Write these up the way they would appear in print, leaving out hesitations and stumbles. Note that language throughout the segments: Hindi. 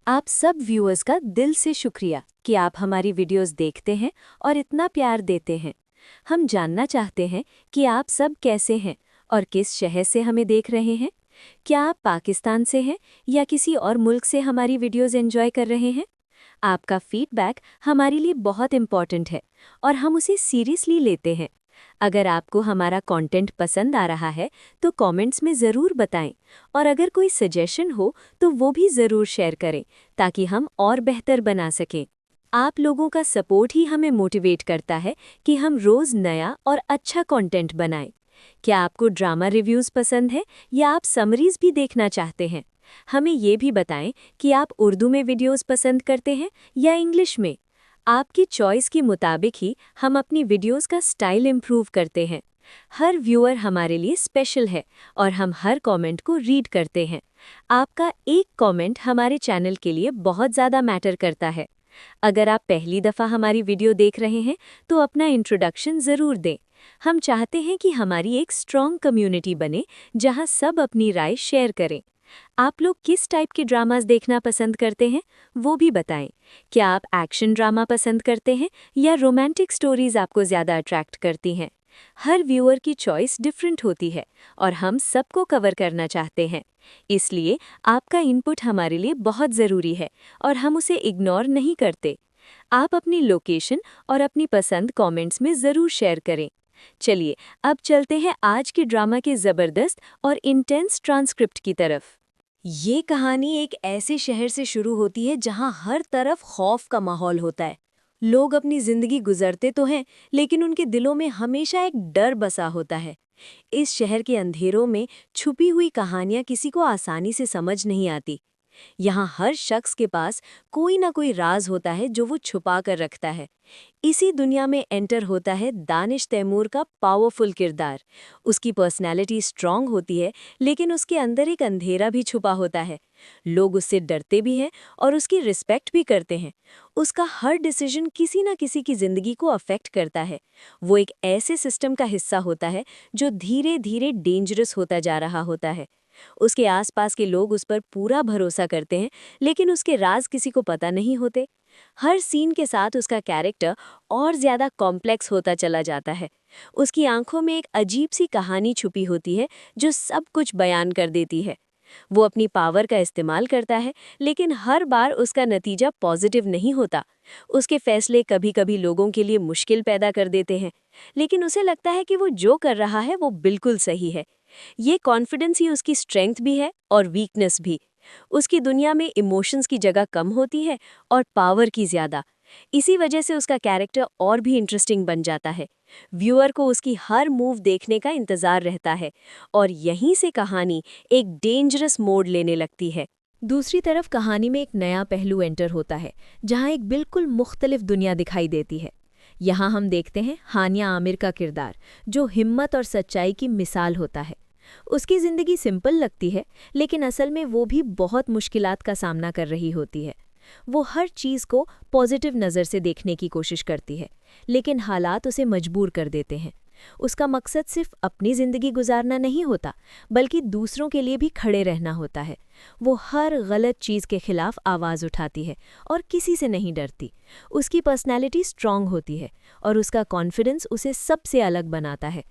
आप सब व्यूअर्स का दिल से शुक्रिया कि आप हमारी वीडियोस देखते हैं और इतना प्यार देते हैं। हम जानना चाहते हैं कि आप सब कैसे हैं और किस शहर से हमें देख रहे हैं। क्या आप पाकिस्तान से हैं या किसी और मुल्क से हमारी वीडियोस एंजॉय कर रहे हैं? आपका फीडबैक हमारे लिए बहुत इम्पॉर्टेंट है और हम उसे सीरियसली लेते हैं। अगर आपको हमारा कंटेंट पसंद आ रहा है तो कमेंट्स में ज़रूर बताएं और अगर कोई सजेशन हो तो वो भी ज़रूर शेयर करें ताकि हम और बेहतर बना सकें। आप लोगों का सपोर्ट ही हमें मोटिवेट करता है कि हम रोज़ नया और अच्छा कंटेंट बनाएं। क्या आपको ड्रामा रिव्यूज़ पसंद है या आप समरीज भी देखना चाहते हैं? हमें ये भी बताएं कि आप उर्दू में वीडियोस पसंद करते हैं या इंग्लिश में। आपकी चॉइस के मुताबिक ही हम अपनी वीडियोस का स्टाइल इम्प्रूव करते हैं। हर व्यूअर हमारे लिए स्पेशल है और हम हर कमेंट को रीड करते हैं। आपका एक कमेंट हमारे चैनल के लिए बहुत ज़्यादा मैटर करता है। अगर आप पहली दफ़ा हमारी वीडियो देख रहे हैं तो अपना इंट्रोडक्शन ज़रूर दें। हम चाहते हैं कि हमारी एक स्ट्रॉन्ग कम्युनिटी बने जहां सब अपनी राय शेयर करें। आप लोग किस टाइप के ड्रामास देखना पसंद करते हैं वो भी बताएं। क्या आप एक्शन ड्रामा पसंद करते हैं या रोमांटिक स्टोरीज आपको ज़्यादा अट्रैक्ट करती हैं? हर व्यूअर की चॉइस डिफरेंट होती है और हम सबको कवर करना चाहते हैं। इसलिए आपका इनपुट हमारे लिए बहुत ज़रूरी है और हम उसे इग्नोर नहीं करते। आप अपनी लोकेशन और अपनी पसंद कमेंट्स में ज़रूर शेयर करें। चलिए अब चलते हैं आज के ड्रामा के ज़बरदस्त और इंटेंस ट्रांसक्रिप्ट की तरफ। ये कहानी एक ऐसे शहर से शुरू होती है जहां हर तरफ खौफ का माहौल होता है। लोग अपनी जिंदगी गुजरते तो हैं, लेकिन उनके दिलों में हमेशा एक डर बसा होता है। इस शहर के अंधेरों में छुपी हुई कहानियां किसी को आसानी से समझ नहीं आती। यहाँ हर शख्स के पास कोई ना कोई राज होता है जो वो छुपा कर रखता है। इसी दुनिया में एंटर होता है दानिश तैमूर का पावरफुल किरदार। उसकी पर्सनैलिटी स्ट्रांग होती है, लेकिन उसके अंदर एक अंधेरा भी छुपा होता है। लोग उससे डरते भी हैं और उसकी रिस्पेक्ट भी करते हैं। उसका हर डिसीजन किसी न किसी की जिंदगी को अफेक्ट करता है। वो एक ऐसे सिस्टम का हिस्सा होता है जो धीरे धीरे डेंजरस होता जा रहा होता है। उसके आसपास के लोग उस पर पूरा भरोसा करते हैं, लेकिन उसके राज किसी को पता नहीं होते। हर सीन के साथ उसका कैरेक्टर और ज्यादा कॉम्प्लेक्स होता चला जाता है। उसकी आंखों में एक अजीब सी कहानी छुपी होती है जो सब कुछ बयान कर देती है। वो अपनी पावर का इस्तेमाल करता है, लेकिन हर बार उसका नतीजा पॉजिटिव नहीं होता। उसके फैसले कभी-कभी लोगों के लिए मुश्किल पैदा कर देते हैं, लेकिन उसे लगता है कि वो जो कर रहा है वो बिल्कुल सही है। ये कॉन्फिडेंस ही उसकी स्ट्रेंथ भी है और वीकनेस भी। उसकी दुनिया में इमोशंस की जगह कम होती है और पावर की ज़्यादा। इसी वजह से उसका कैरेक्टर और भी इंटरेस्टिंग बन जाता है। व्यूअर को उसकी हर मूव देखने का इंतज़ार रहता है और यहीं से कहानी एक डेंजरस मोड़ लेने लगती है। दूसरी तरफ कहानी में एक नया पहलू एंटर होता है, जहां एक बिल्कुल मुख्तलिफ दुनिया दिखाई देती है। यहाँ हम देखते हैं हानिया आमिर का किरदार, जो हिम्मत और सच्चाई की मिसाल होता है। उसकी ज़िंदगी सिंपल लगती है, लेकिन असल में वो भी बहुत मुश्किलात का सामना कर रही होती है। वो हर चीज़ को पॉजिटिव नज़र से देखने की कोशिश करती है, लेकिन हालात उसे मजबूर कर देते हैं। उसका मकसद सिर्फ अपनी ज़िंदगी गुजारना नहीं होता, बल्कि दूसरों के लिए भी खड़े रहना होता है। वो हर गलत चीज़ के खिलाफ आवाज़ उठाती है और किसी से नहीं डरती। उसकी पर्सनैलिटी स्ट्रांग होती है और उसका कॉन्फिडेंस उसे सबसे अलग बनाता है।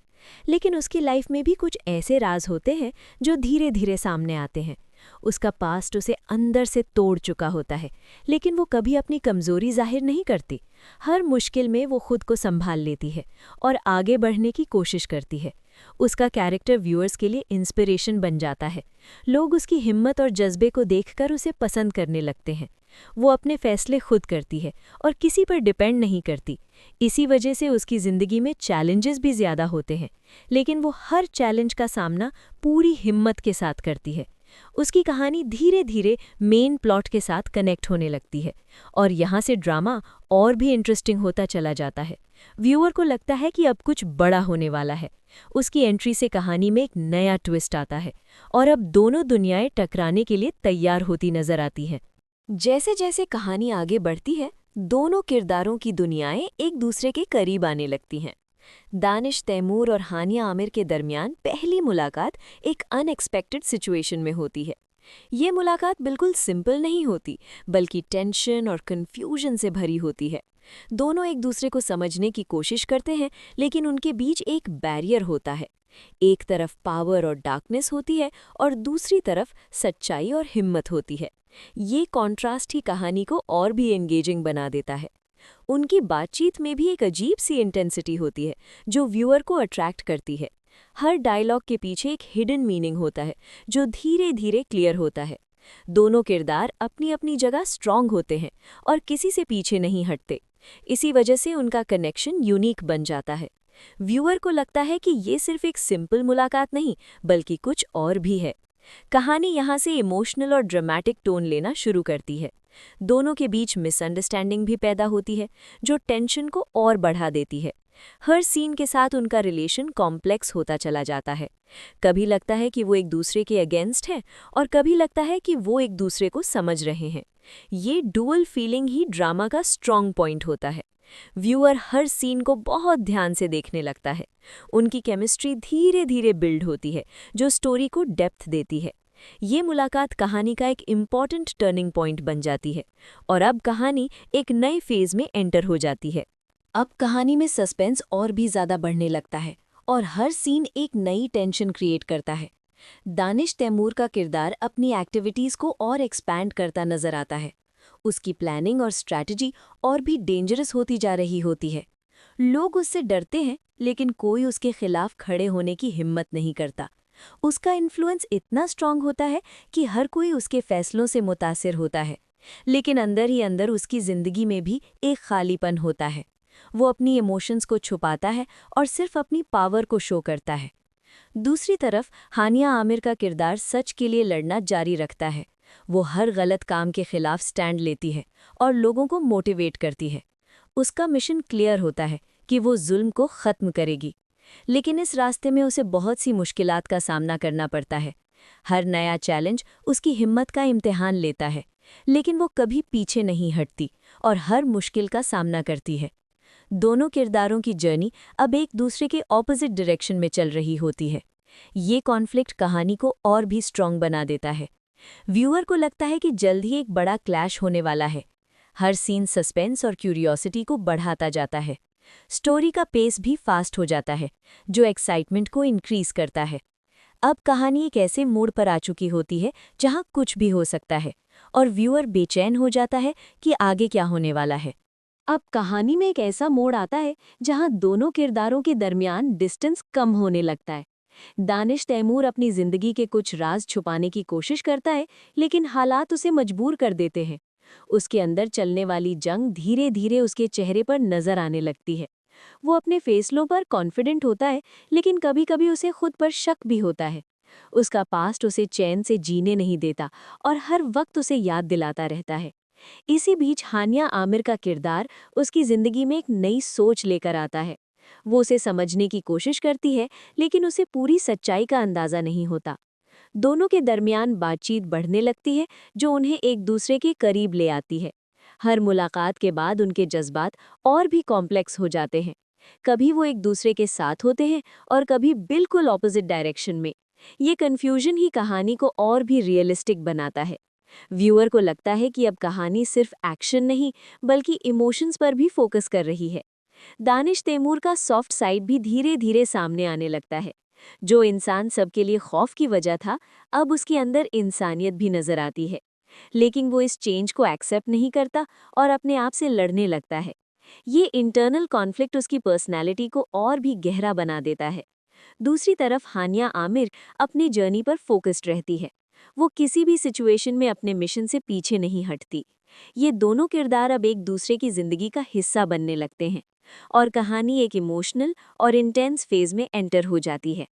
लेकिन उसकी लाइफ में भी कुछ ऐसे राज होते हैं जो धीरे धीरे सामने आते हैं। उसका पास्ट उसे अंदर से तोड़ चुका होता है, लेकिन वो कभी अपनी कमज़ोरी जाहिर नहीं करती। हर मुश्किल में वो खुद को संभाल लेती है और आगे बढ़ने की कोशिश करती है। उसका कैरेक्टर व्यूअर्स के लिए इंस्पिरेशन बन जाता है। लोग उसकी हिम्मत और जज्बे को देखकर उसे पसंद करने लगते हैं। वो अपने फैसले खुद करती है और किसी पर डिपेंड नहीं करती। इसी वजह से उसकी ज़िंदगी में चैलेंजेस भी ज़्यादा होते हैं, लेकिन वो हर चैलेंज का सामना पूरी हिम्मत के साथ करती है। उसकी कहानी धीरे धीरे मेन प्लॉट के साथ कनेक्ट होने लगती है और यहाँ से ड्रामा और भी इंटरेस्टिंग होता चला जाता है। व्यूअर को लगता है कि अब कुछ बड़ा होने वाला है। उसकी एंट्री से कहानी में एक नया ट्विस्ट आता है और अब दोनों दुनियाएं टकराने के लिए तैयार होती नजर आती हैं। जैसे जैसे कहानी आगे बढ़ती है, दोनों किरदारों की दुनियाएं एक दूसरे के करीब आने लगती हैं। दानिश तैमूर और हानिया आमिर के दरमियान पहली मुलाकात एक अनएक्सपेक्टेड सिचुएशन में होती है। ये मुलाकात बिल्कुल सिंपल नहीं होती, बल्कि टेंशन और कंफ्यूजन से भरी होती है। दोनों एक दूसरे को समझने की कोशिश करते हैं, लेकिन उनके बीच एक बैरियर होता है। एक तरफ पावर और डार्कनेस होती है और दूसरी तरफ सच्चाई और हिम्मत होती है। ये कॉन्ट्रास्ट ही कहानी को और भी एंगेजिंग बना देता है। उनकी बातचीत में भी एक अजीब सी इंटेंसिटी होती है, जो व्यूअर को अट्रैक्ट करती है। हर डायलॉग के पीछे एक हिडन मीनिंग होता है, जो धीरे धीरे क्लियर होता है। दोनों किरदार अपनी अपनी जगह स्ट्रांग होते हैं और किसी से पीछे नहीं हटते। इसी वजह से उनका कनेक्शन यूनिक बन जाता है। व्यूअर को लगता है कि ये सिर्फ एक सिंपल मुलाकात नहीं, बल्कि कुछ और भी है। कहानी यहाँ से इमोशनल और ड्रामेटिक टोन लेना शुरू करती है। दोनों के बीच मिसअंडरस्टैंडिंग भी पैदा होती है, जो टेंशन को और बढ़ा देती है। हर सीन के साथ उनका रिलेशन कॉम्प्लेक्स होता चला जाता है। कभी लगता है कि वो एक दूसरे के अगेंस्ट हैं और कभी लगता है कि वो एक दूसरे को समझ रहे हैं। ये डुअल फीलिंग ही ड्रामा का स्ट्रॉन्ग पॉइंट होता है। व्यूअर हर सीन को बहुत ध्यान से देखने लगता है। उनकी केमिस्ट्री धीरे धीरे बिल्ड होती है, जो स्टोरी को डेप्थ देती है। ये मुलाकात कहानी का एक इम्पॉर्टेंट टर्निंग पॉइंट बन जाती है और अब कहानी एक नए फेज में एंटर हो जाती है। अब कहानी में सस्पेंस और भी ज़्यादा बढ़ने लगता है और हर सीन एक नई टेंशन क्रिएट करता है। दानिश तैमूर का किरदार अपनी एक्टिविटीज़ को और एक्सपैंड करता नजर आता है। उसकी प्लानिंग और स्ट्रैटेजी और भी डेंजरस होती जा रही होती है। लोग उससे डरते हैं, लेकिन कोई उसके खिलाफ खड़े होने की हिम्मत नहीं करता। उसका इन्फ्लुएंस इतना स्ट्रांग होता है कि हर कोई उसके फैसलों से मुतासिर होता है। लेकिन अंदर ही अंदर उसकी ज़िंदगी में भी एक खालीपन होता है। वो अपनी इमोशंस को छुपाता है और सिर्फ अपनी पावर को शो करता है। दूसरी तरफ हानिया आमिर का किरदार सच के लिए लड़ना जारी रखता है। वो हर गलत काम के खिलाफ स्टैंड लेती है और लोगों को मोटिवेट करती है। उसका मिशन क्लियर होता है कि वो जुल्म को ख़त्म करेगी, लेकिन इस रास्ते में उसे बहुत सी मुश्किलात का सामना करना पड़ता है। हर नया चैलेंज उसकी हिम्मत का इम्तिहान लेता है, लेकिन वो कभी पीछे नहीं हटती और हर मुश्किल का सामना करती है। दोनों किरदारों की जर्नी अब एक दूसरे के ऑपोजिट डायरेक्शन में चल रही होती है। ये कॉन्फ्लिक्ट कहानी को और भी स्ट्रॉन्ग बना देता है। व्यूअर को लगता है कि जल्द ही एक बड़ा क्लैश होने वाला है। हर सीन सस्पेंस और क्यूरियोसिटी को बढ़ाता जाता है। स्टोरी का पेस भी फास्ट हो जाता है, जो एक्साइटमेंट को इंक्रीज करता है। अब कहानी एक ऐसे मोड़ पर आ चुकी होती है जहां कुछ भी हो सकता है और व्यूअर बेचैन हो जाता है कि आगे क्या होने वाला है। अब कहानी में एक ऐसा मोड़ आता है जहां दोनों किरदारों के दरमियान डिस्टेंस कम होने लगता है। दानिश तैमूर अपनी जिंदगी के कुछ राज छुपाने की कोशिश करता है, लेकिन हालात उसे मजबूर कर देते हैं। उसके अंदर चलने वाली जंग धीरे धीरे उसके चेहरे पर नजर आने लगती है। वो अपने फैसलों पर कॉन्फिडेंट होता है, लेकिन कभी-कभी उसे खुद पर शक भी होता है। उसका पास्ट उसे चैन से जीने नहीं देता और हर वक्त उसे याद दिलाता रहता है। इसी बीच हानिया आमिर का किरदार उसकी जिंदगी में एक नई सोच लेकर आता है। वो उसे समझने की कोशिश करती है, लेकिन उसे पूरी सच्चाई का अंदाजा नहीं होता। दोनों के दरमियान बातचीत बढ़ने लगती है, जो उन्हें एक दूसरे के करीब ले आती है। हर मुलाकात के बाद उनके जज्बात और भी कॉम्प्लेक्स हो जाते हैं। कभी वो एक दूसरे के साथ होते हैं और कभी बिल्कुल ऑपोजिट डायरेक्शन में। ये कन्फ्यूजन ही कहानी को और भी रियलिस्टिक बनाता है। व्यूअर को लगता है कि अब कहानी सिर्फ एक्शन नहीं, बल्कि इमोशंस पर भी फोकस कर रही है। दानिश तैमूर का सॉफ्ट साइड भी धीरे धीरे सामने आने लगता है। जो इंसान सबके लिए खौफ की वजह था, अब उसके अंदर इंसानियत भी नजर आती है। लेकिन वो इस चेंज को एक्सेप्ट नहीं करता और अपने आप से लड़ने लगता है। ये इंटरनल कॉन्फ्लिक्ट उसकी पर्सनैलिटी को और भी गहरा बना देता है। दूसरी तरफ हानिया आमिर अपनी जर्नी पर फोकस्ड रहती है। वो किसी भी सिचुएशन में अपने मिशन से पीछे नहीं हटती। ये दोनों किरदार अब एक दूसरे की जिंदगी का हिस्सा बनने लगते हैं और कहानी एक इमोशनल और इंटेंस फेज में एंटर हो जाती है।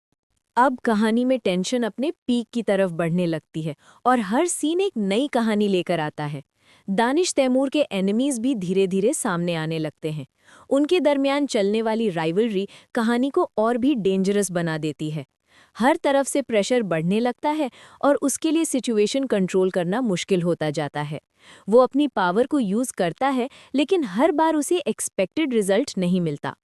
अब कहानी में टेंशन अपने पीक की तरफ बढ़ने लगती है और हर सीन एक नई कहानी लेकर आता है। दानिश तैमूर के एनिमीज भी धीरे धीरे सामने आने लगते हैं। उनके दरमियान चलने वाली राइवलरी कहानी को और भी डेंजरस बना देती है। हर तरफ से प्रेशर बढ़ने लगता है और उसके लिए सिचुएशन कंट्रोल करना मुश्किल होता जाता है। वो अपनी पावर को यूज करता है, लेकिन हर बार उसे एक्सपेक्टेड रिजल्ट नहीं मिलता।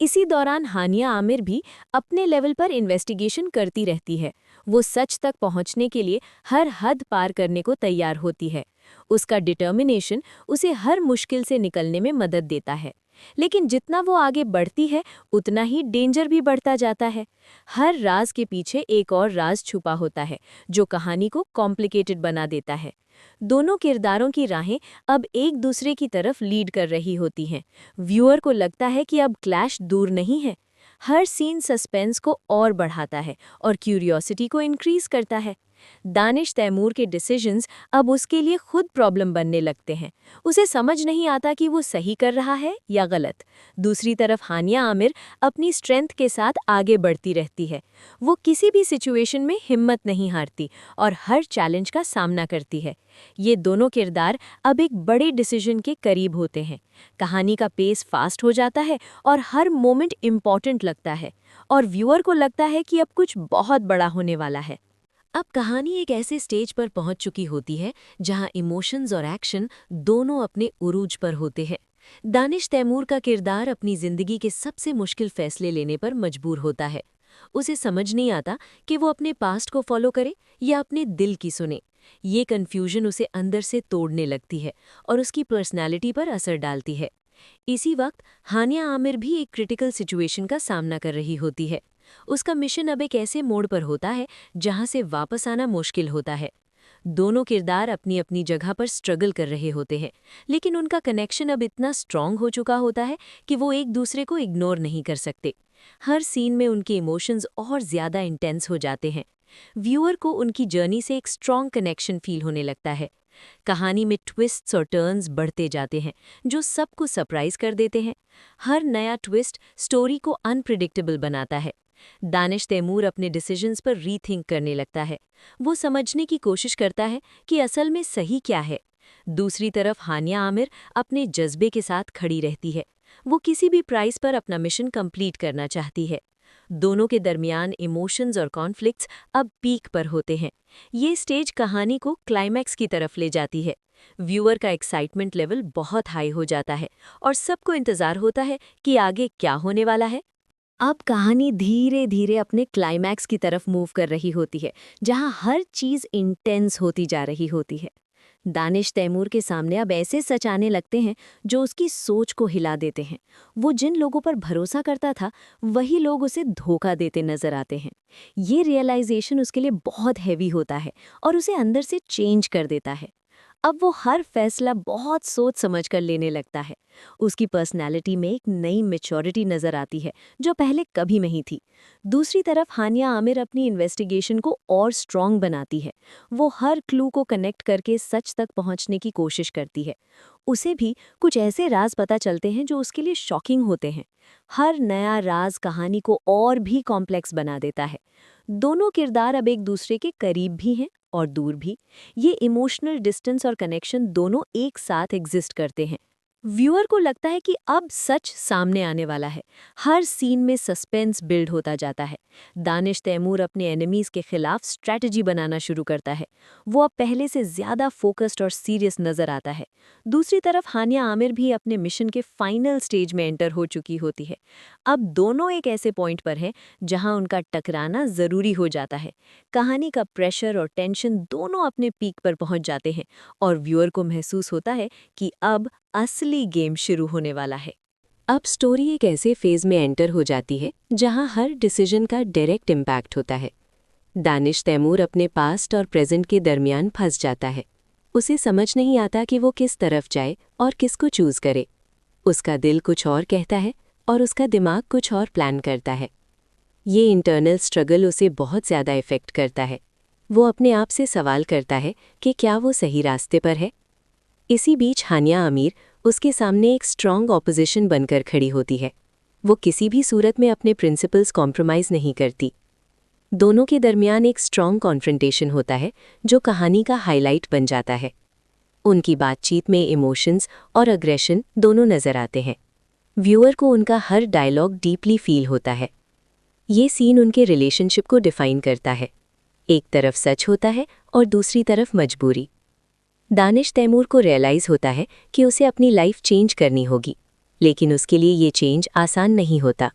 इसी दौरान हानिया आमिर भी अपने लेवल पर इन्वेस्टिगेशन करती रहती है। वो सच तक पहुंचने के लिए हर हद पार करने को तैयार होती है। उसका डिटर्मिनेशन उसे हर मुश्किल से निकलने में मदद देता है। लेकिन जितना वो आगे बढ़ती है, उतना ही डेंजर भी बढ़ता जाता है। हर राज के पीछे एक और राज छुपा होता है, जो कहानी को कॉम्प्लिकेटेड बना देता है। दोनों किरदारों की राहें अब एक दूसरे की तरफ लीड कर रही होती हैं। व्यूअर को लगता है कि अब क्लैश दूर नहीं है। हर सीन सस्पेंस को और बढ़ाता है और क्यूरियोसिटी को इंक्रीज करता है। दानिश तैमूर के डिसीजंस अब उसके लिए खुद प्रॉब्लम बनने लगते हैं। उसे समझ नहीं आता कि वो सही कर रहा है या गलत। दूसरी तरफ हानिया आमिर अपनी स्ट्रेंथ के साथ आगे बढ़ती रहती है। वो किसी भी सिचुएशन में हिम्मत नहीं हारती और हर चैलेंज का सामना करती है। ये दोनों किरदार अब एक बड़े डिसीजन के करीब होते हैं। कहानी का पेस फास्ट हो जाता है और हर मोमेंट इम्पॉर्टेंट लगता है, और व्यूअर को लगता है कि अब कुछ बहुत बड़ा होने वाला है। अब कहानी एक ऐसे स्टेज पर पहुंच चुकी होती है जहां इमोशंस और एक्शन दोनों अपने उरूज पर होते हैं। दानिश तैमूर का किरदार अपनी जिंदगी के सबसे मुश्किल फैसले लेने पर मजबूर होता है। उसे समझ नहीं आता कि वो अपने पास्ट को फॉलो करे या अपने दिल की सुने। ये कन्फ्यूजन उसे अंदर से तोड़ने लगती है और उसकी पर्सनैलिटी पर असर डालती है। इसी वक्त हानिया आमिर भी एक क्रिटिकल सिचुएशन का सामना कर रही होती है। उसका मिशन अब एक ऐसे मोड़ पर होता है जहां से वापस आना मुश्किल होता है। दोनों किरदार अपनी अपनी जगह पर स्ट्रगल कर रहे होते हैं, लेकिन उनका कनेक्शन अब इतना स्ट्रांग हो चुका होता है कि वो एक दूसरे को इग्नोर नहीं कर सकते। हर सीन में उनके इमोशंस और ज़्यादा इंटेंस हो जाते हैं। व्यूअर को उनकी जर्नी से एक स्ट्रांग कनेक्शन फील होने लगता है। कहानी में ट्विस्ट्स और टर्न्स बढ़ते जाते हैं, जो सबको सरप्राइज कर देते हैं। हर नया ट्विस्ट स्टोरी को अनप्रिडिक्टेबल बनाता है। दानिश तैमूर अपने डिसीजंस पर रीथिंक करने लगता है। वो समझने की कोशिश करता है कि असल में सही क्या है। दूसरी तरफ हानिया आमिर अपने जज्बे के साथ खड़ी रहती है। वो किसी भी प्राइस पर अपना मिशन कंप्लीट करना चाहती है। दोनों के दरमियान इमोशंस और कॉन्फ्लिक्ट्स अब पीक पर होते हैं। ये स्टेज कहानी को क्लाइमैक्स की तरफ ले जाती है। व्यूअर का एक्साइटमेंट लेवल बहुत हाई हो जाता है और सबको इंतजार होता है कि आगे क्या होने वाला है। अब कहानी धीरे धीरे अपने क्लाइमैक्स की तरफ मूव कर रही होती है, जहां हर चीज़ इंटेंस होती जा रही होती है। दानिश तैमूर के सामने अब ऐसे सच आने लगते हैं जो उसकी सोच को हिला देते हैं। वो जिन लोगों पर भरोसा करता था, वही लोग उसे धोखा देते नजर आते हैं। ये रियलाइजेशन उसके लिए बहुत हैवी होता है और उसे अंदर से चेंज कर देता है। अब वो हर फैसला बहुत सोच समझ कर लेने लगता है। उसकी पर्सनैलिटी में एक नई मैच्योरिटी नज़र आती है, जो पहले कभी नहीं थी। दूसरी तरफ हानिया आमिर अपनी इन्वेस्टिगेशन को और स्ट्रॉन्ग बनाती है। वो हर क्लू को कनेक्ट करके सच तक पहुंचने की कोशिश करती है। उसे भी कुछ ऐसे राज पता चलते हैं जो उसके लिए शॉकिंग होते हैं। हर नया राज कहानी को और भी कॉम्प्लेक्स बना देता है। दोनों किरदार अब एक दूसरे के करीब भी हैं और दूर भी। ये इमोशनल डिस्टेंस और कनेक्शन दोनों एक साथ एग्जिस्ट करते हैं। व्यूअर को लगता है कि अब सच सामने आने वाला है। हर सीन में सस्पेंस बिल्ड होता जाता है। दानिश तैमूर अपने एनिमीज के खिलाफ स्ट्रैटेजी बनाना शुरू करता है। वो अब पहले से ज़्यादा फोकस्ड और सीरियस नज़र आता है। दूसरी तरफ हानिया आमिर भी अपने मिशन के फाइनल स्टेज में एंटर हो चुकी होती है। अब दोनों एक ऐसे पॉइंट पर हैं जहां उनका टकराना ज़रूरी हो जाता है। कहानी का प्रेशर और टेंशन दोनों अपने पीक पर पहुंच जाते हैं और व्यूअर को महसूस होता है कि अब असली गेम शुरू होने वाला है। अब स्टोरी एक ऐसे फेज में एंटर हो जाती है जहां हर डिसीजन का डायरेक्ट इम्पैक्ट होता है। दानिश तैमूर अपने पास्ट और प्रेजेंट के दरमियान फंस जाता है। उसे समझ नहीं आता कि वो किस तरफ जाए और किसको चूज करे। उसका दिल कुछ और कहता है और उसका दिमाग कुछ और प्लान करता है। ये इंटरनल स्ट्रगल उसे बहुत ज़्यादा इफ़ेक्ट करता है। वो अपने आप से सवाल करता है कि क्या वो सही रास्ते पर है। इसी बीच हानिया आमिर उसके सामने एक स्ट्रॉन्ग ऑपोजिशन बनकर खड़ी होती है। वो किसी भी सूरत में अपने प्रिंसिपल्स कॉम्प्रोमाइज़ नहीं करती। दोनों के दरमियान एक स्ट्रॉन्ग कॉन्फ्रंटेशन होता है जो कहानी का हाईलाइट बन जाता है। उनकी बातचीत में इमोशंस और अग्रेशन दोनों नज़र आते हैं। व्यूअर को उनका हर डायलॉग डीपली फील होता है। ये सीन उनके रिलेशनशिप को डिफाइन करता है। एक तरफ सच होता है और दूसरी तरफ मजबूरी। दानिश तैमूर को रियलाइज़ होता है कि उसे अपनी लाइफ चेंज करनी होगी, लेकिन उसके लिए ये चेंज आसान नहीं होता।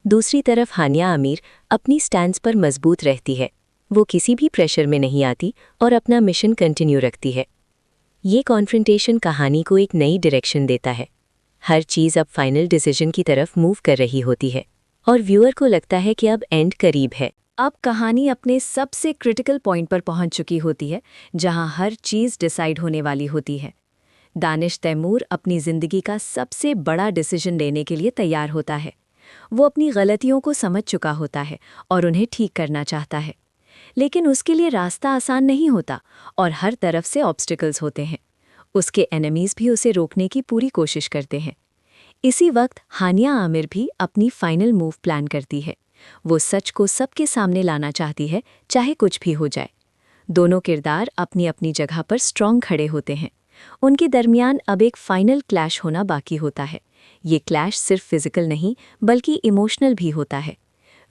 दूसरी तरफ हानिया आमिर अपनी स्टैंड पर मजबूत रहती है। वो किसी भी प्रेशर में नहीं आती और अपना मिशन कंटिन्यू रखती है। ये कॉन्फ्रंटेशन कहानी को एक नई डायरेक्शन देता है। हर चीज़ अब फाइनल डिसीजन की तरफ मूव कर रही होती है और व्यूअर को लगता है कि अब एंड करीब है। अब कहानी अपने सबसे क्रिटिकल पॉइंट पर पहुंच चुकी होती है, जहां हर चीज़ डिसाइड होने वाली होती है। दानिश तैमूर अपनी ज़िंदगी का सबसे बड़ा डिसीजन लेने के लिए तैयार होता है। वो अपनी गलतियों को समझ चुका होता है और उन्हें ठीक करना चाहता है, लेकिन उसके लिए रास्ता आसान नहीं होता और हर तरफ से ऑब्स्टिकल्स होते हैं। उसके एनिमीज़ भी उसे रोकने की पूरी कोशिश करते हैं। इसी वक्त हानिया आमिर भी अपनी फाइनल मूव प्लान करती है। वो सच को सबके सामने लाना चाहती है, चाहे कुछ भी हो जाए। दोनों किरदार अपनी अपनी जगह पर स्ट्रॉन्ग खड़े होते हैं। उनके दरमियान अब एक फाइनल क्लैश होना बाकी होता है। ये क्लैश सिर्फ फिजिकल नहीं बल्कि इमोशनल भी होता है।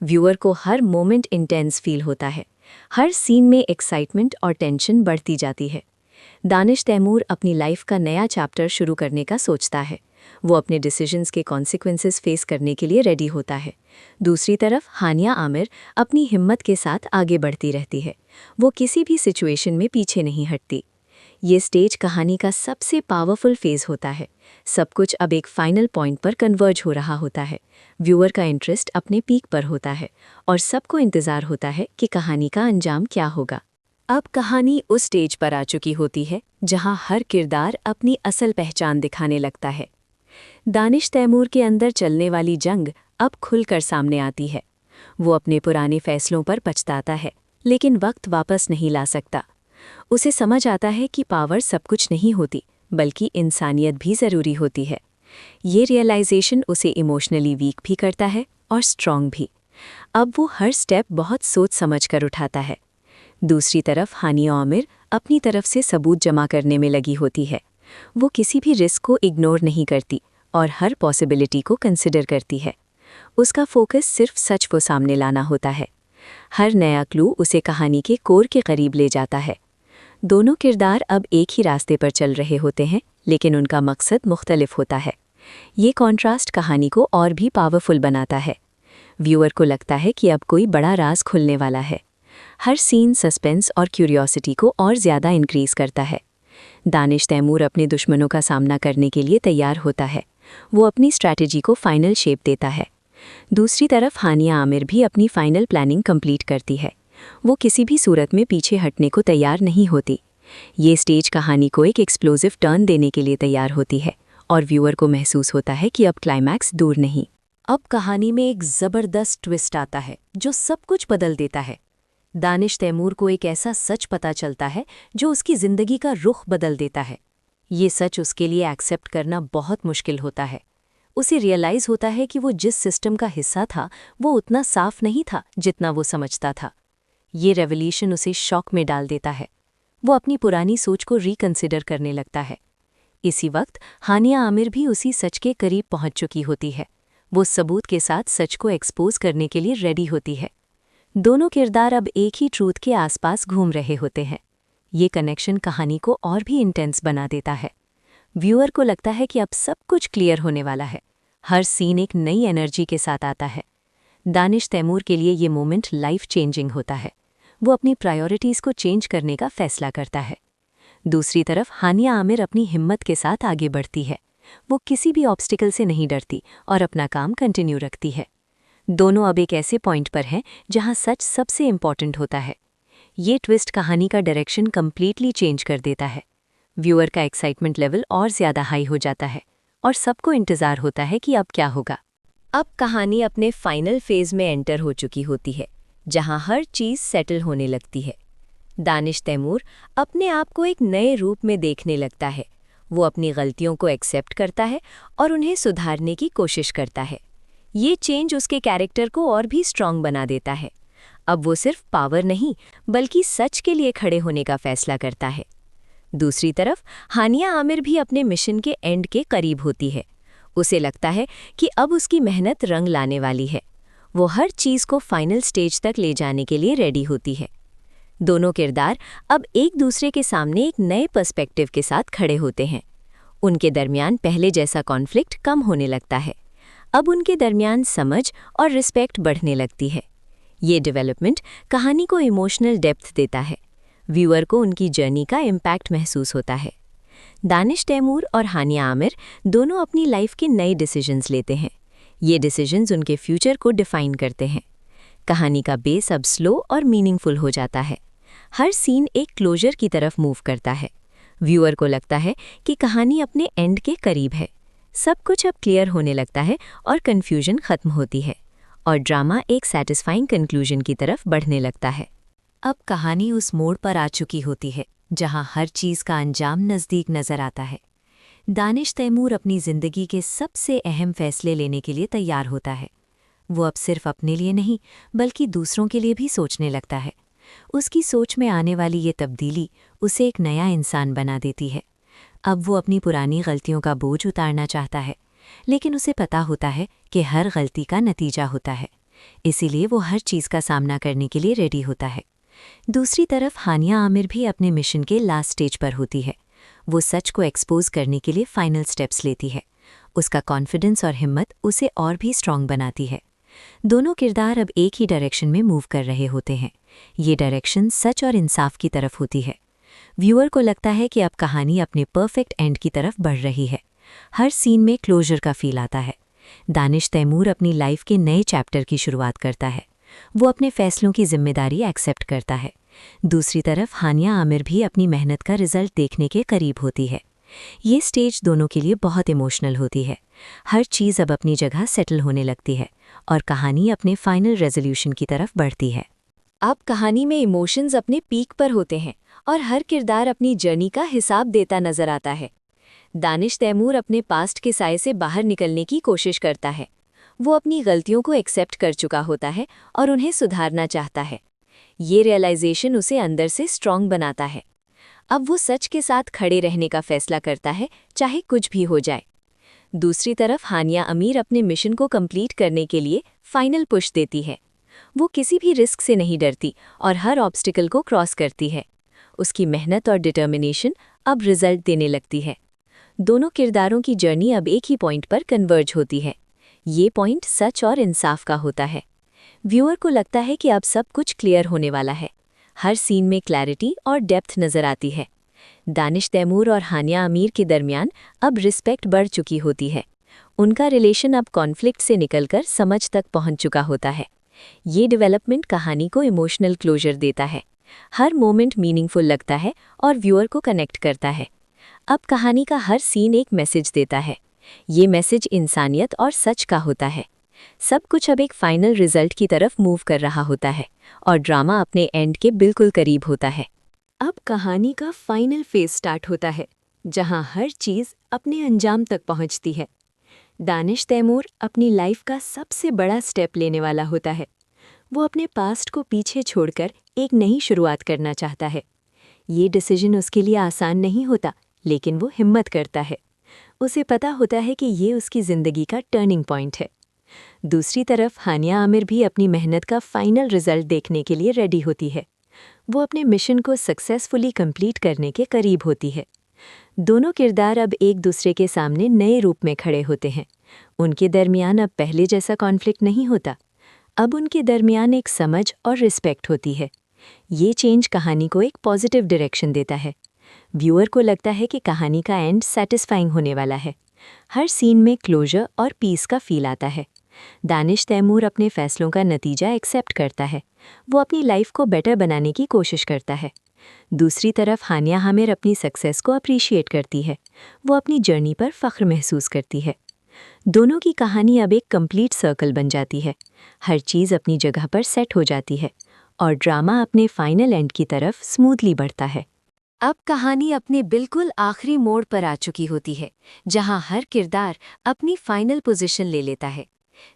व्यूअर को हर मोमेंट इंटेंस फील होता है। हर सीन में एक्साइटमेंट और टेंशन बढ़ती जाती है। दानिश तैमूर अपनी लाइफ का नया चैप्टर शुरू करने का सोचता है। वो अपने डिसीजंस के कॉन्सिक्वेंसेस फेस करने के लिए रेडी होता है। दूसरी तरफ हानिया आमिर अपनी हिम्मत के साथ आगे बढ़ती रहती है। वो किसी भी सिचुएशन में पीछे नहीं हटती। ये स्टेज कहानी का सबसे पावरफुल फेज होता है। सब कुछ अब एक फाइनल पॉइंट पर कन्वर्ज हो रहा होता है। व्यूअर का इंटरेस्ट अपने पीक पर होता है और सबको इंतज़ार होता है कि कहानी का अंजाम क्या होगा। अब कहानी उस स्टेज पर आ चुकी होती है जहां हर किरदार अपनी असल पहचान दिखाने लगता है। दानिश तैमूर के अंदर चलने वाली जंग अब खुलकर सामने आती है। वो अपने पुराने फैसलों पर पछताता है, लेकिन वक्त वापस नहीं ला सकता। उसे समझ आता है कि पावर सब कुछ नहीं होती, बल्कि इंसानियत भी ज़रूरी होती है। ये रियलाइजेशन उसे इमोशनली वीक भी करता है और स्ट्रॉन्ग भी। अब वो हर स्टेप बहुत सोच समझ कर उठाता है। दूसरी तरफ हानिया आमिर अपनी तरफ से सबूत जमा करने में लगी होती है। वो किसी भी रिस्क को इग्नोर नहीं करती और हर पॉसिबिलिटी को कंसिडर करती है। उसका फोकस सिर्फ सच को सामने लाना होता है। हर नया क्लू उसे कहानी के कोर के करीब ले जाता है। दोनों किरदार अब एक ही रास्ते पर चल रहे होते हैं, लेकिन उनका मकसद मुख्तलिफ होता है। ये कॉन्ट्रास्ट कहानी को और भी पावरफुल बनाता है। व्यूअर को लगता है कि अब कोई बड़ा राज खुलने वाला है। हर सीन सस्पेंस और क्यूरियोसिटी को और ज़्यादा इंक्रीज़ करता है। दानिश तैमूर अपने दुश्मनों का सामना करने के लिए तैयार होता है। वो अपनी स्ट्रैटेजी को फाइनल शेप देता है। दूसरी तरफ हानिया आमिर भी अपनी फाइनल प्लानिंग कंप्लीट करती है। वो किसी भी सूरत में पीछे हटने को तैयार नहीं होती। ये स्टेज कहानी को एक एक्सप्लोसिव टर्न देने के लिए तैयार होती है और व्यूअर को महसूस होता है कि अब क्लाइमैक्स दूर नहीं। अब कहानी में एक ज़बरदस्त ट्विस्ट आता है जो सब कुछ बदल देता है। दानिश तैमूर को एक ऐसा सच पता चलता है जो उसकी ज़िंदगी का रुख बदल देता है। ये सच उसके लिए एक्सेप्ट करना बहुत मुश्किल होता है। उसे रियलाइज़ होता है कि वो जिस सिस्टम का हिस्सा था वो उतना साफ नहीं था जितना वो समझता था। ये रेवोल्यूशन उसे शॉक में डाल देता है। वो अपनी पुरानी सोच को रिकंसिडर करने लगता है। इसी वक्त हानिया आमिर भी उसी सच के करीब पहुंच चुकी होती है। वो सबूत के साथ सच को एक्सपोज करने के लिए रेडी होती है। दोनों किरदार अब एक ही ट्रूथ के आसपास घूम रहे होते हैं। ये कनेक्शन कहानी को और भी इंटेंस बना देता है। व्यूअर को लगता है कि अब सब कुछ क्लियर होने वाला है। हर सीन एक नई एनर्जी के साथ आता है। दानिश तैमूर के लिए ये मोमेंट लाइफ चेंजिंग होता है। वो अपनी प्रायोरिटीज़ को चेंज करने का फैसला करता है। दूसरी तरफ हानिया आमिर अपनी हिम्मत के साथ आगे बढ़ती है। वो किसी भी ऑब्स्टिकल से नहीं डरती और अपना काम कंटिन्यू रखती है। दोनों अब एक ऐसे पॉइंट पर हैं जहां सच सबसे इम्पॉर्टेंट होता है। ये ट्विस्ट कहानी का डायरेक्शन कंप्लीटली चेंज कर देता है। व्यूअर का एक्साइटमेंट लेवल और ज़्यादा हाई हो जाता है और सबको इंतज़ार होता है कि अब क्या होगा। अब कहानी अपने फाइनल फेज में एंटर हो चुकी होती है, जहां हर चीज़ सेटल होने लगती है। दानिश तैमूर अपने आप को एक नए रूप में देखने लगता है। वो अपनी गलतियों को एक्सेप्ट करता है और उन्हें सुधारने की कोशिश करता है। ये चेंज उसके कैरेक्टर को और भी स्ट्रॉन्ग बना देता है। अब वो सिर्फ पावर नहीं बल्कि सच के लिए खड़े होने का फैसला करता है। दूसरी तरफ हानिया आमिर भी अपने मिशन के एंड के करीब होती है। उसे लगता है कि अब उसकी मेहनत रंग लाने वाली है। वो हर चीज़ को फाइनल स्टेज तक ले जाने के लिए रेडी होती है। दोनों किरदार अब एक दूसरे के सामने एक नए पर्सपेक्टिव के साथ खड़े होते हैं। उनके दरमियान पहले जैसा कॉन्फ्लिक्ट कम होने लगता है। अब उनके दरमियान समझ और रिस्पेक्ट बढ़ने लगती है। ये डेवलपमेंट कहानी को इमोशनल डेप्थ देता है। व्यूअर को उनकी जर्नी का इम्पैक्ट महसूस होता है। दानिश तैमूर और हानिया आमिर दोनों अपनी लाइफ के नए डिसीजंस लेते हैं। ये डिसीजंस उनके फ्यूचर को डिफाइन करते हैं। कहानी का बेस अब स्लो और मीनिंगफुल हो जाता है। हर सीन एक क्लोजर की तरफ मूव करता है। व्यूअर को लगता है कि कहानी अपने एंड के करीब है। सब कुछ अब क्लियर होने लगता है और कन्फ्यूजन खत्म होती है और ड्रामा एक सैटिस्फाइंग कंक्लूजन की तरफ बढ़ने लगता है। अब कहानी उस मोड़ पर आ चुकी होती है जहां हर चीज़ का अंजाम नज़दीक नज़र आता है। दानिश तैमूर अपनी ज़िंदगी के सबसे अहम फैसले लेने के लिए तैयार होता है। वो अब सिर्फ अपने लिए नहीं बल्कि दूसरों के लिए भी सोचने लगता है। उसकी सोच में आने वाली ये तब्दीली उसे एक नया इंसान बना देती है। अब वो अपनी पुरानी गलतियों का बोझ उतारना चाहता है, लेकिन उसे पता होता है कि हर गलती का नतीजा होता है। इसीलिए वो हर चीज़ का सामना करने के लिए रेडी होता है। दूसरी तरफ हानिया आमिर भी अपने मिशन के लास्ट स्टेज पर होती है। वो सच को एक्सपोज करने के लिए फाइनल स्टेप्स लेती है। उसका कॉन्फिडेंस और हिम्मत उसे और भी स्ट्रांग बनाती है। दोनों किरदार अब एक ही डायरेक्शन में मूव कर रहे होते हैं। ये डायरेक्शन सच और इंसाफ की तरफ होती है। व्यूअर को लगता है कि अब कहानी अपने परफेक्ट एंड की तरफ बढ़ रही है। हर सीन में क्लोजर का फील आता है। दानिश तैमूर अपनी लाइफ के नए चैप्टर की शुरुआत करता है। वो अपने फैसलों की जिम्मेदारी एक्सेप्ट करता है। दूसरी तरफ हानिया आमिर भी अपनी मेहनत का रिजल्ट देखने के करीब होती है। ये स्टेज दोनों के लिए बहुत इमोशनल होती है। हर चीज़ अब अपनी जगह सेटल होने लगती है और कहानी अपने फाइनल रेजोल्यूशन की तरफ बढ़ती है। अब कहानी में इमोशंस अपने पीक पर होते हैं और हर किरदार अपनी जर्नी का हिसाब देता नजर आता है। दानिश तैमूर अपने पास्ट के साए से बाहर निकलने की कोशिश करता है। वो अपनी गलतियों को एक्सेप्ट कर चुका होता है और उन्हें सुधारना चाहता है। ये रियलाइजेशन उसे अंदर से स्ट्रांग बनाता है। अब वो सच के साथ खड़े रहने का फैसला करता है, चाहे कुछ भी हो जाए। दूसरी तरफ हानिया आमिर अपने मिशन को कंप्लीट करने के लिए फाइनल पुश देती है। वो किसी भी रिस्क से नहीं डरती और हर ऑब्स्टिकल को क्रॉस करती है। उसकी मेहनत और डिटर्मिनेशन अब रिजल्ट देने लगती है। दोनों किरदारों की जर्नी अब एक ही पॉइंट पर कन्वर्ज होती है। ये पॉइंट सच और इंसाफ का होता है। व्यूअर को लगता है कि अब सब कुछ क्लियर होने वाला है। हर सीन में क्लैरिटी और डेप्थ नज़र आती है। दानिश तैमूर और हानिया आमिर के दरमियान अब रिस्पेक्ट बढ़ चुकी होती है। उनका रिलेशन अब कॉन्फ्लिक्ट से निकलकर समझ तक पहुंच चुका होता है। ये डेवलपमेंट कहानी को इमोशनल क्लोजर देता है। हर मोमेंट मीनिंगफुल लगता है और व्यूअर को कनेक्ट करता है। अब कहानी का हर सीन एक मैसेज देता है। ये मैसेज इंसानियत और सच का होता है। सब कुछ अब एक फाइनल रिजल्ट की तरफ मूव कर रहा होता है और ड्रामा अपने एंड के बिल्कुल करीब होता है। अब कहानी का फाइनल फेज स्टार्ट होता है, जहां हर चीज़ अपने अंजाम तक पहुंचती है। दानिश तैमूर अपनी लाइफ का सबसे बड़ा स्टेप लेने वाला होता है। वो अपने पास्ट को पीछे छोड़कर एक नई शुरुआत करना चाहता है। ये डिसीजन उसके लिए आसान नहीं होता, लेकिन वो हिम्मत करता है। उसे पता होता है कि ये उसकी ज़िंदगी का टर्निंग पॉइंट है। दूसरी तरफ हानिया आमिर भी अपनी मेहनत का फाइनल रिजल्ट देखने के लिए रेडी होती है। वो अपने मिशन को सक्सेसफुली कंप्लीट करने के करीब होती है। दोनों किरदार अब एक दूसरे के सामने नए रूप में खड़े होते हैं। उनके दरमियान अब पहले जैसा कॉन्फ्लिक्ट नहीं होता। अब उनके दरमियान एक समझ और रिस्पेक्ट होती है। ये चेंज कहानी को एक पॉजिटिव डायरेक्शन देता है। व्यूअर को लगता है कि कहानी का एंड सैटिस्फाइंग होने वाला है। हर सीन में क्लोजर और पीस का फील आता है। दानिश तैमूर अपने फैसलों का नतीजा एक्सेप्ट करता है। वो अपनी लाइफ को बेटर बनाने की कोशिश करता है। दूसरी तरफ हानिया आमिर अपनी सक्सेस को अप्रिशिएट करती है। वो अपनी जर्नी पर फ़ख्र महसूस करती है। दोनों की कहानी अब एक कंप्लीट सर्कल बन जाती है। हर चीज़ अपनी जगह पर सेट हो जाती है और ड्रामा अपने फाइनल एंड की तरफ स्मूथली बढ़ता है। अब कहानी अपने बिल्कुल आखिरी मोड़ पर आ चुकी होती है, जहां हर किरदार अपनी फाइनल पोजीशन ले लेता है।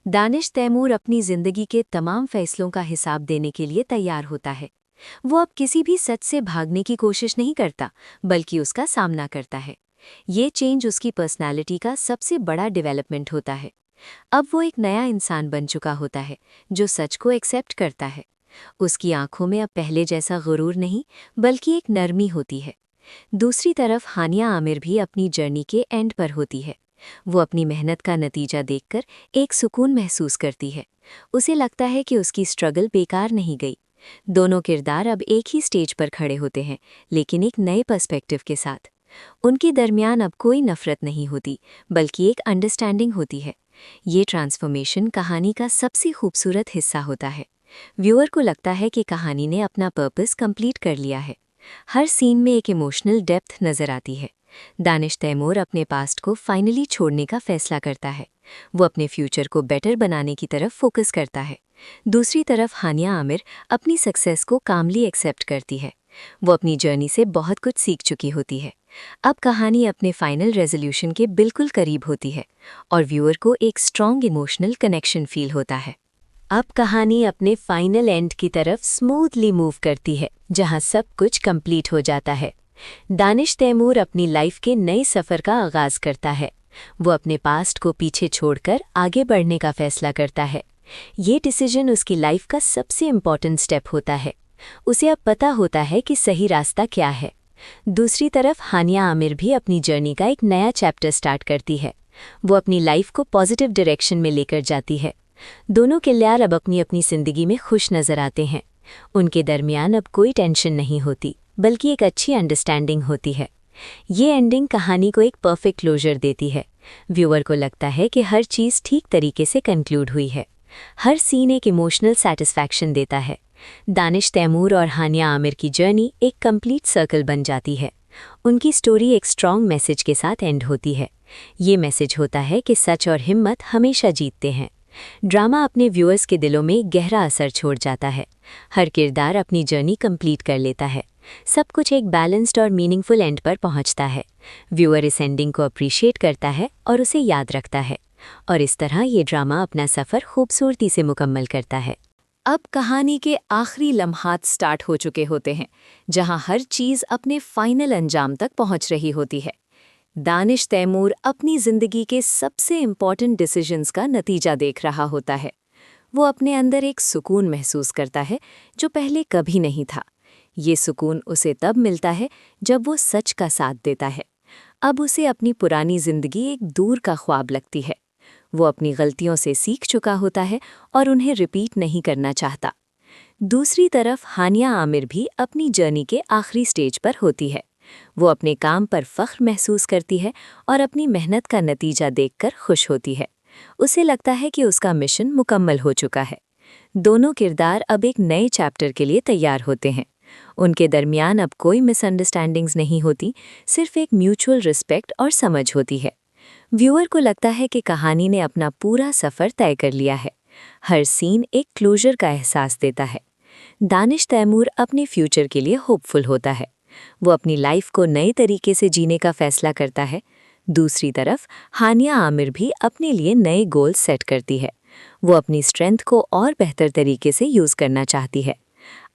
दानिश तैमूर अपनी ज़िंदगी के तमाम फैसलों का हिसाब देने के लिए तैयार होता है। वो अब किसी भी सच से भागने की कोशिश नहीं करता, बल्कि उसका सामना करता है। ये चेंज उसकी पर्सनालिटी का सबसे बड़ा डेवलपमेंट होता है। अब वो एक नया इंसान बन चुका होता है, जो सच को एक्सेप्ट करता है। उसकी आंखों में अब पहले जैसा गुरूर नहीं, बल्कि एक नरमी होती है। दूसरी तरफ हानिया आमिर भी अपनी जर्नी के एंड पर होती है। वो अपनी मेहनत का नतीजा देखकर एक सुकून महसूस करती है। उसे लगता है कि उसकी स्ट्रगल बेकार नहीं गई। दोनों किरदार अब एक ही स्टेज पर खड़े होते हैं, लेकिन एक नए पर्सपेक्टिव के साथ। उनके दरमियान अब कोई नफरत नहीं होती, बल्कि एक अंडरस्टैंडिंग होती है। ये ट्रांसफॉर्मेशन कहानी का सबसे खूबसूरत हिस्सा होता है। व्यूअर को लगता है कि कहानी ने अपना पर्पस कंप्लीट कर लिया है। हर सीन में एक इमोशनल डेप्थ नजर आती है। दानिश तैमूर अपने पास्ट को फाइनली छोड़ने का फैसला करता है। वो अपने फ्यूचर को बेटर बनाने की तरफ फोकस करता है। दूसरी तरफ हानिया आमिर अपनी सक्सेस को कामली एक्सेप्ट करती है। वो अपनी जर्नी से बहुत कुछ सीख चुकी होती है। अब कहानी अपने फाइनल रेजोल्यूशन के बिल्कुल करीब होती है और व्यूअर को एक स्ट्रॉन्ग इमोशनल कनेक्शन फील होता है। अब कहानी अपने फाइनल एंड की तरफ स्मूथली मूव करती है, जहां सब कुछ कंप्लीट हो जाता है। दानिश तैमूर अपनी लाइफ के नए सफ़र का आगाज़ करता है। वो अपने पास्ट को पीछे छोड़कर आगे बढ़ने का फैसला करता है। ये डिसीजन उसकी लाइफ का सबसे इम्पॉर्टेंट स्टेप होता है। उसे अब पता होता है कि सही रास्ता क्या है। दूसरी तरफ हानिया आमिर भी अपनी जर्नी का एक नया चैप्टर स्टार्ट करती है। वो अपनी लाइफ को पॉजिटिव डायरेक्शन में लेकर जाती है। दोनों किरदार अब अपनी अपनी ज़िंदगी में खुश नज़र आते हैं। उनके दरमियान अब कोई टेंशन नहीं होती, बल्कि एक अच्छी अंडरस्टैंडिंग होती है। ये एंडिंग कहानी को एक परफेक्ट क्लोजर देती है। व्यूअर को लगता है कि हर चीज़ ठीक तरीके से कंक्लूड हुई है। हर सीन एक इमोशनल सेटिस्फैक्शन देता है। दानिश तैमूर और हानिया आमिर की जर्नी एक कंप्लीट सर्कल बन जाती है। उनकी स्टोरी एक स्ट्रॉन्ग मैसेज के साथ एंड होती है। ये मैसेज होता है कि सच और हिम्मत हमेशा जीतते हैं। ड्रामा अपने व्यूअर्स के दिलों में गहरा असर छोड़ जाता है। हर किरदार अपनी जर्नी कंप्लीट कर लेता है। सब कुछ एक बैलेंस्ड और मीनिंगफुल एंड पर पहुंचता है। व्यूअर इस एंडिंग को अप्रिशिएट करता है और उसे याद रखता है, और इस तरह ये ड्रामा अपना सफ़र खूबसूरती से मुकम्मल करता है। अब कहानी के आखिरी लम्हात स्टार्ट हो चुके होते हैं, जहां हर चीज़ अपने फाइनल अंजाम तक पहुंच रही होती है। दानिश तैमूर अपनी ज़िंदगी के सबसे इम्पॉर्टेंट डिसीजंस का नतीजा देख रहा होता है। वो अपने अंदर एक सुकून महसूस करता है जो पहले कभी नहीं था। ये सुकून उसे तब मिलता है जब वो सच का साथ देता है। अब उसे अपनी पुरानी ज़िंदगी एक दूर का ख्वाब लगती है। वो अपनी गलतियों से सीख चुका होता है और उन्हें रिपीट नहीं करना चाहता। दूसरी तरफ हानिया आमिर भी अपनी जर्नी के आखिरी स्टेज पर होती है। वो अपने काम पर फ़ख्र महसूस करती है और अपनी मेहनत का नतीजा देखकर खुश होती है। उसे लगता है कि उसका मिशन मुकम्मल हो चुका है। दोनों किरदार अब एक नए चैप्टर के लिए तैयार होते हैं। उनके दरमियान अब कोई मिसअंडरस्टैंडिंग्स नहीं होती, सिर्फ एक म्यूचुअल रिस्पेक्ट और समझ होती है। व्यूअर को लगता है कि कहानी ने अपना पूरा सफ़र तय कर लिया है। हर सीन एक क्लोजर का एहसास देता है। दानिश तैमूर अपने फ्यूचर के लिए होपफुल होता है। वो अपनी लाइफ को नए तरीके से जीने का फैसला करता है। दूसरी तरफ हानिया आमिर भी अपने लिए नए गोल्स सेट करती है। वो अपनी स्ट्रेंथ को और बेहतर तरीके से यूज़ करना चाहती है।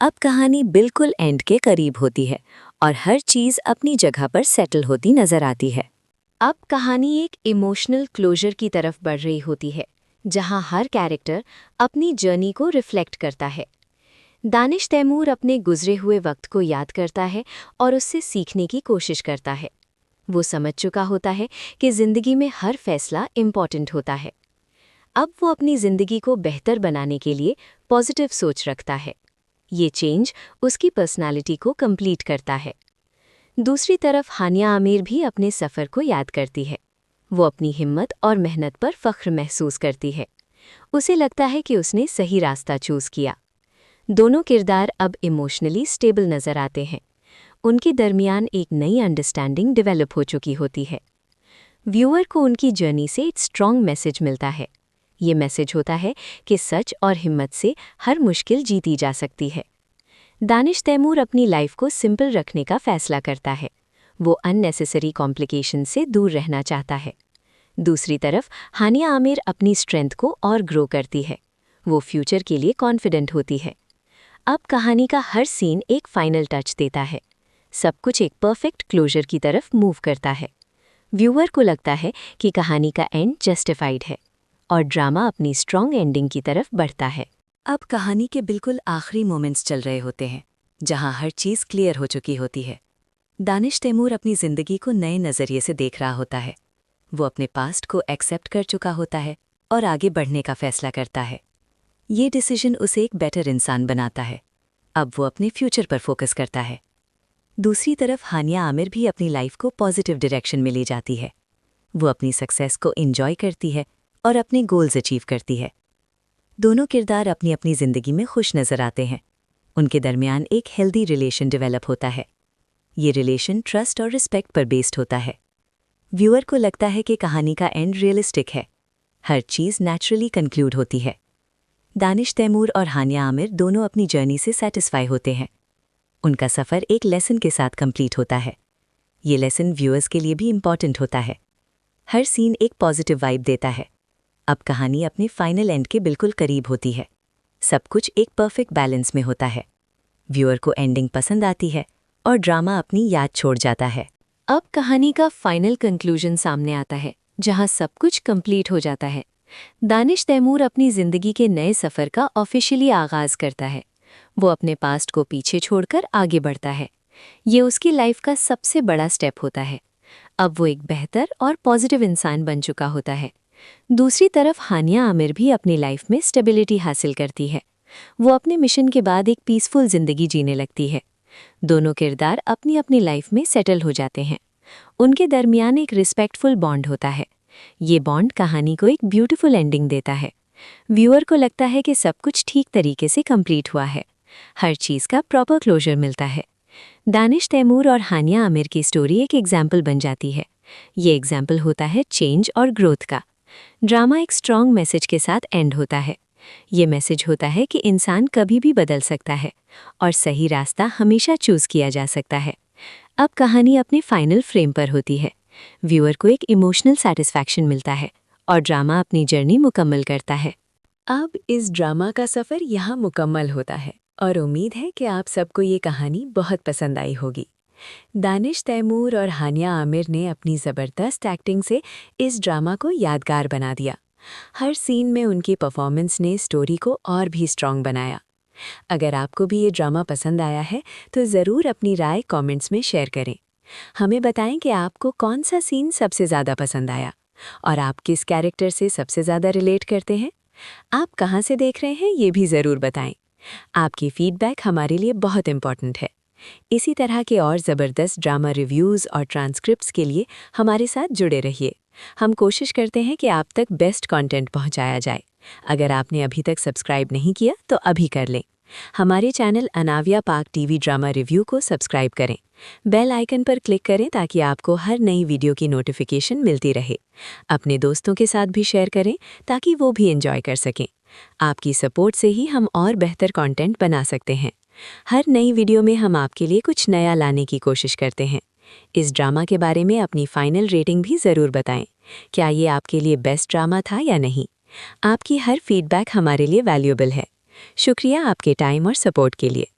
अब कहानी बिल्कुल एंड के करीब होती है और हर चीज़ अपनी जगह पर सेटल होती नजर आती है। अब कहानी एक इमोशनल क्लोजर की तरफ बढ़ रही होती है, जहां हर कैरेक्टर अपनी जर्नी को रिफ्लेक्ट करता है। दानिश तैमूर अपने गुजरे हुए वक्त को याद करता है और उससे सीखने की कोशिश करता है। वो समझ चुका होता है कि ज़िंदगी में हर फैसला इम्पॉर्टेंट होता है। अब वो अपनी ज़िंदगी को बेहतर बनाने के लिए पॉजिटिव सोच रखता है। ये चेंज उसकी पर्सनालिटी को कंप्लीट करता है। दूसरी तरफ हानिया आमिर भी अपने सफ़र को याद करती है। वो अपनी हिम्मत और मेहनत पर फ़ख्र महसूस करती है। उसे लगता है कि उसने सही रास्ता चूज़ किया। दोनों किरदार अब इमोशनली स्टेबल नज़र आते हैं। उनके दरमियान एक नई अंडरस्टैंडिंग डेवलप हो चुकी होती है। व्यूअर को उनकी जर्नी से एक स्ट्रॉन्ग मैसेज मिलता है। ये मैसेज होता है कि सच और हिम्मत से हर मुश्किल जीती जा सकती है। दानिश तैमूर अपनी लाइफ को सिंपल रखने का फैसला करता है। वो अननेसेसरी कॉम्प्लिकेशन से दूर रहना चाहता है। दूसरी तरफ हानिया आमिर अपनी स्ट्रेंथ को और ग्रो करती है। वो फ्यूचर के लिए कॉन्फिडेंट होती है। अब कहानी का हर सीन एक फाइनल टच देता है। सब कुछ एक परफेक्ट क्लोजर की तरफ मूव करता है। व्यूअर को लगता है कि कहानी का एंड जस्टिफाइड है और ड्रामा अपनी स्ट्रॉन्ग एंडिंग की तरफ बढ़ता है। अब कहानी के बिल्कुल आखिरी मोमेंट्स चल रहे होते हैं, जहां हर चीज़ क्लियर हो चुकी होती है। दानिश तैमूर अपनी जिंदगी को नए नज़रिए से देख रहा होता है। वो अपने पास्ट को एक्सेप्ट कर चुका होता है और आगे बढ़ने का फैसला करता है। ये डिसीजन उसे एक बेटर इंसान बनाता है। अब वो अपने फ्यूचर पर फोकस करता है। दूसरी तरफ हानिया आमिर भी अपनी लाइफ को पॉजिटिव डायरेक्शन में ले जाती है। वो अपनी सक्सेस को एंजॉय करती है और अपने गोल्स अचीव करती है। दोनों किरदार अपनी अपनी ज़िंदगी में खुश नज़र आते हैं। उनके दरमियान एक हेल्दी रिलेशन डेवलप होता है। ये रिलेशन ट्रस्ट और रिस्पेक्ट पर बेस्ड होता है। व्यूअर को लगता है कि कहानी का एंड रियलिस्टिक है। हर चीज़ नेचुरली कंक्लूड होती है। दानिश तैमूर और हानिया आमिर दोनों अपनी जर्नी से सेटिस्फाई होते हैं। उनका सफ़र एक लेसन के साथ कंप्लीट होता है। ये लेसन व्यूअर्स के लिए भी इम्पॉर्टेंट होता है। हर सीन एक पॉजिटिव वाइब देता है। अब कहानी अपने फाइनल एंड के बिल्कुल करीब होती है। सब कुछ एक परफेक्ट बैलेंस में होता है। व्यूअर को एंडिंग पसंद आती है और ड्रामा अपनी याद छोड़ जाता है। अब कहानी का फाइनल कंक्लूजन सामने आता है, जहां सब कुछ कंप्लीट हो जाता है। दानिश तैमूर अपनी ज़िंदगी के नए सफ़र का ऑफिशियली आगाज़ करता है। वो अपने पास्ट को पीछे छोड़कर आगे बढ़ता है। ये उसकी लाइफ का सबसे बड़ा स्टेप होता है। अब वो एक बेहतर और पॉजिटिव इंसान बन चुका होता है। दूसरी तरफ हानिया आमिर भी अपनी लाइफ में स्टेबिलिटी हासिल करती है। वो अपने मिशन के बाद एक पीसफुल ज़िंदगी जीने लगती है। दोनों किरदार अपनी अपनी लाइफ में सेटल हो जाते हैं। उनके दरमियान एक रिस्पेक्टफुल बॉन्ड होता है। ये बॉन्ड कहानी को एक ब्यूटीफुल एंडिंग देता है। व्यूअर को लगता है कि सब कुछ ठीक तरीके से कंप्लीट हुआ है। हर चीज़ का प्रॉपर क्लोजर मिलता है। दानिश तैमूर और हानिया आमिर की स्टोरी एक एग्जाम्पल बन जाती है। ये एग्जाम्पल होता है चेंज और ग्रोथ का। ड्रामा एक स्ट्रॉन्ग मैसेज के साथ एंड होता है। ये मैसेज होता है कि इंसान कभी भी बदल सकता है और सही रास्ता हमेशा चूज़ किया जा सकता है। अब कहानी अपने फाइनल फ्रेम पर होती है। व्यूअर को एक इमोशनल सेटिस्फैक्शन मिलता है और ड्रामा अपनी जर्नी मुकम्मल करता है। अब इस ड्रामा का सफ़र यहाँ मुकम्मल होता है और उम्मीद है कि आप सबको ये कहानी बहुत पसंद आई होगी। दानिश तैमूर और हानिया आमिर ने अपनी ज़बरदस्त एक्टिंग से इस ड्रामा को यादगार बना दिया। हर सीन में उनकी परफॉर्मेंस ने स्टोरी को और भी स्ट्रॉन्ग बनाया। अगर आपको भी ये ड्रामा पसंद आया है तो ज़रूर अपनी राय कमेंट्स में शेयर करें। हमें बताएं कि आपको कौन सा सीन सबसे ज़्यादा पसंद आया और आप किस कैरेक्टर से सबसे ज़्यादा रिलेट करते हैं। आप कहाँ से देख रहे हैं ये भी ज़रूर बताएं। आपकी फीडबैक हमारे लिए बहुत इम्पॉर्टेंट है। इसी तरह के और ज़बरदस्त ड्रामा रिव्यूज़ और ट्रांसक्रिप्ट्स के लिए हमारे साथ जुड़े रहिए। हम कोशिश करते हैं कि आप तक बेस्ट कंटेंट पहुंचाया जाए। अगर आपने अभी तक सब्सक्राइब नहीं किया तो अभी कर लें। हमारे चैनल अनाविया पाक टीवी ड्रामा रिव्यू को सब्सक्राइब करें। बेल आइकन पर क्लिक करें ताकि आपको हर नई वीडियो की नोटिफिकेशन मिलती रहे। अपने दोस्तों के साथ भी शेयर करें ताकि वो भी एंजॉय कर सकें। आपकी सपोर्ट से ही हम और बेहतर कंटेंट बना सकते हैं। हर नई वीडियो में हम आपके लिए कुछ नया लाने की कोशिश करते हैं। इस ड्रामा के बारे में अपनी फाइनल रेटिंग भी ज़रूर बताएं। क्या ये आपके लिए बेस्ट ड्रामा था या नहीं? आपकी हर फीडबैक हमारे लिए वैल्यूएबल है। शुक्रिया आपके टाइम और सपोर्ट के लिए।